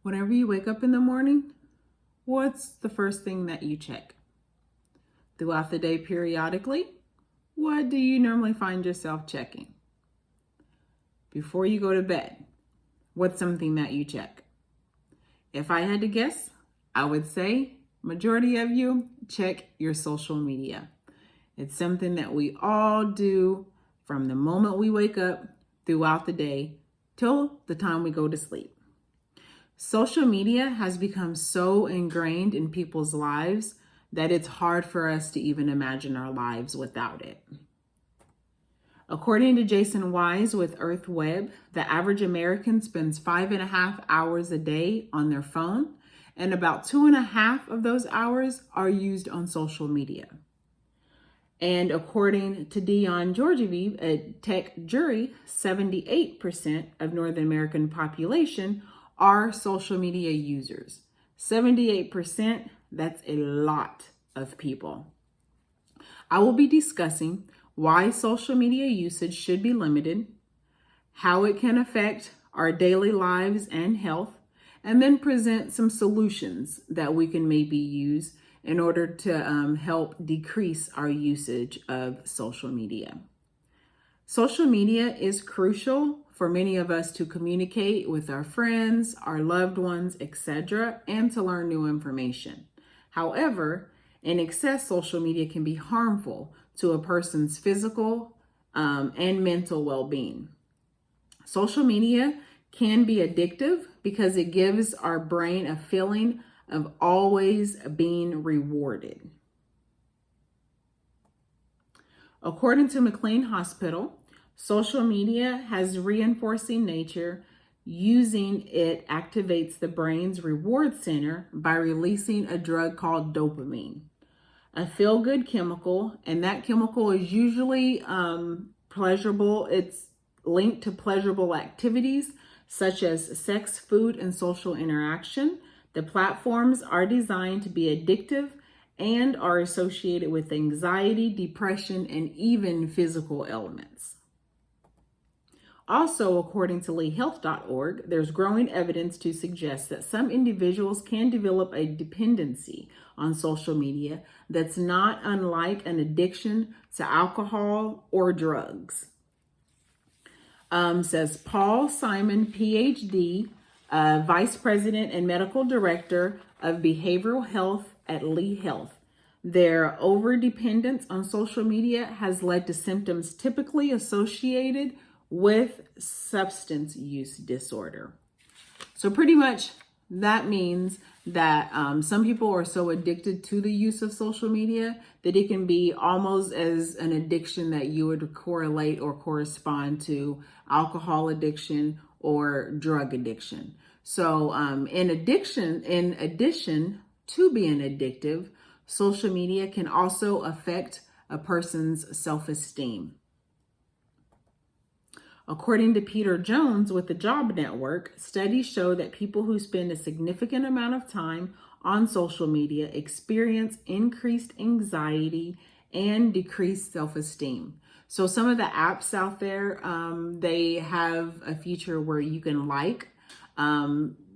Whenever you wake up in the morning, what's the first thing that you check? Throughout the day periodically, what do you normally find yourself checking? Before you go to bed, what's something that you check? If I had to guess, I would say majority of you check your social media. It's something that we all do from the moment we wake up throughout the day till the time we go to sleep. Social media has become so ingrained in people's lives that it's hard for us to even imagine our lives without it. According to Jason Wise with EarthWeb, the average American spends 5.5 hours a day on their phone, and about 2.5 of those hours are used on social media. And according to Dion Georgiev, a tech jury, 78% of North American population are social media users. 78%, that's a lot of people. I will be discussing why social media usage should be limited, how it can affect our daily lives and health, and then present some solutions that we can maybe use in order to help decrease our usage of social media. Social media is crucial for many of us to communicate with our friends, our loved ones, etc., and to learn new information. However, in excess, social media can be harmful to a person's physical and mental well-being. Social media can be addictive because it gives our brain a feeling of always being rewarded. According to McLean Hospital, social media has reinforcing nature. Using it activates the brain's reward center by releasing a drug called dopamine, a feel-good chemical, and that chemical is usually pleasurable. It's linked to pleasurable activities such as sex, food, and social interaction. The platforms are designed to be addictive and are associated with anxiety, depression, and even physical ailments. Also, according to leehealth.org, there's growing evidence to suggest that some individuals can develop a dependency on social media that's not unlike an addiction to alcohol or drugs. Says Paul Simon, PhD, Vice President and Medical Director of Behavioral Health at Lee Health. Their overdependence on social media has led to symptoms typically associated with substance use disorder. So pretty much that means that some people are so addicted to the use of social media that it can be almost as an addiction that you would correlate or correspond to alcohol addiction or drug addiction. So in addition to being addictive, social media can also affect a person's self-esteem. According to Peter Jones with the Job Network, studies show that people who spend a significant amount of time on social media experience increased anxiety and decreased self-esteem. So some of the apps out there, they have a feature where you can like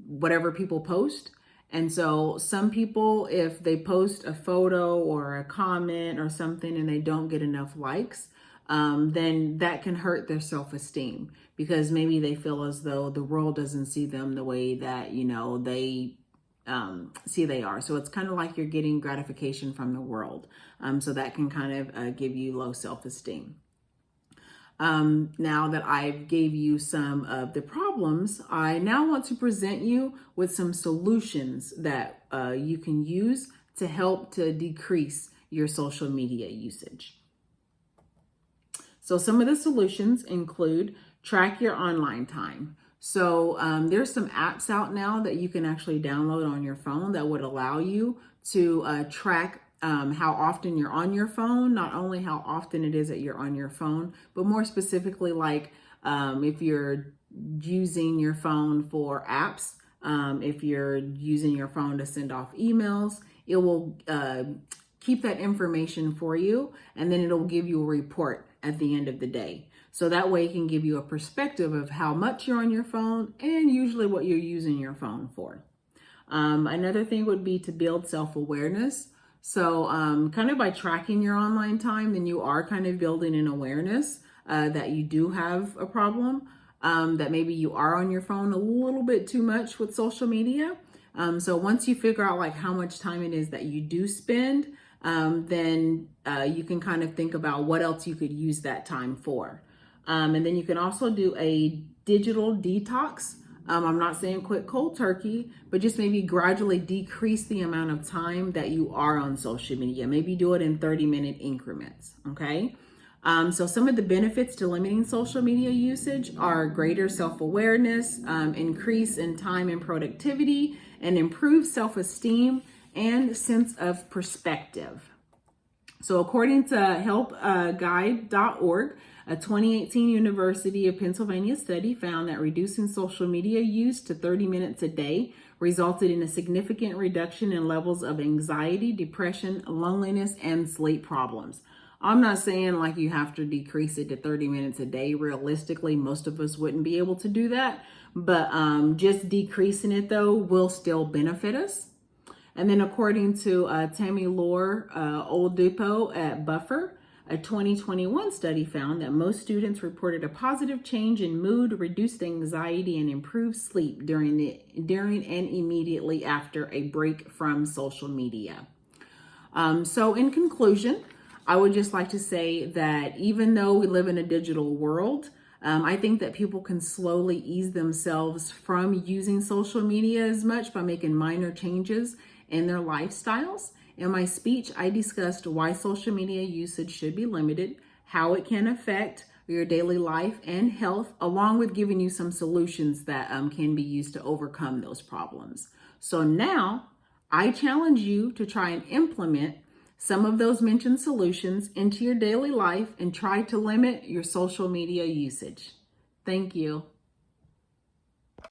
whatever people post. And so some people, if they post a photo or a comment or something and they don't get enough likes, then that can hurt their self-esteem because maybe they feel as though the world doesn't see them the way that, they see they are. So it's kind of like you're getting gratification from the world. So that can kind of give you low self-esteem. Now that I've gave you some of the problems, I now want to present you with some solutions that you can use to help to decrease your social media usage. So some of the solutions include track your online time. So there's some apps out now that you can actually download on your phone that would allow you to track how often you're on your phone, not only how often it is that you're on your phone, but more specifically, like if you're using your phone for apps, if you're using your phone to send off emails, it will keep that information for you, and then it'll give you a report at the end of the day. So that way it can give you a perspective of how much you're on your phone and usually what you're using your phone for. Another thing would be to build self-awareness. So kind of by tracking your online time, then you are kind of building an awareness that you do have a problem, that maybe you are on your phone a little bit too much with social media. So once you figure out like how much time it is that you do spend, then you can kind of think about what else you could use that time for. And then you can also do a digital detox. I'm not saying quit cold turkey, but just maybe gradually decrease the amount of time that you are on social media. Maybe do it in 30-minute increments, okay? So some of the benefits to limiting social media usage are greater self-awareness, increase in time and productivity, and improved self-esteem and sense of perspective. So according to helpguide.org, a 2018 University of Pennsylvania study found that reducing social media use to 30 minutes a day resulted in a significant reduction in levels of anxiety, depression, loneliness, and sleep problems. I'm not saying like you have to decrease it to 30 minutes a day. Realistically, most of us wouldn't be able to do that, but just decreasing it though will still benefit us. And then according to Tammy Lore Oldipo at Buffer, a 2021 study found that most students reported a positive change in mood, reduced anxiety, and improved sleep during and immediately after a break from social media. So in conclusion, I would just like to say that even though we live in a digital world, I think that people can slowly ease themselves from using social media as much by making minor changes in their lifestyles. In my speech, I discussed why social media usage should be limited, how it can affect your daily life and health, along with giving you some solutions that can be used to overcome those problems. So now I challenge you to try and implement some of those mentioned solutions into your daily life and try to limit your social media usage. Thank you.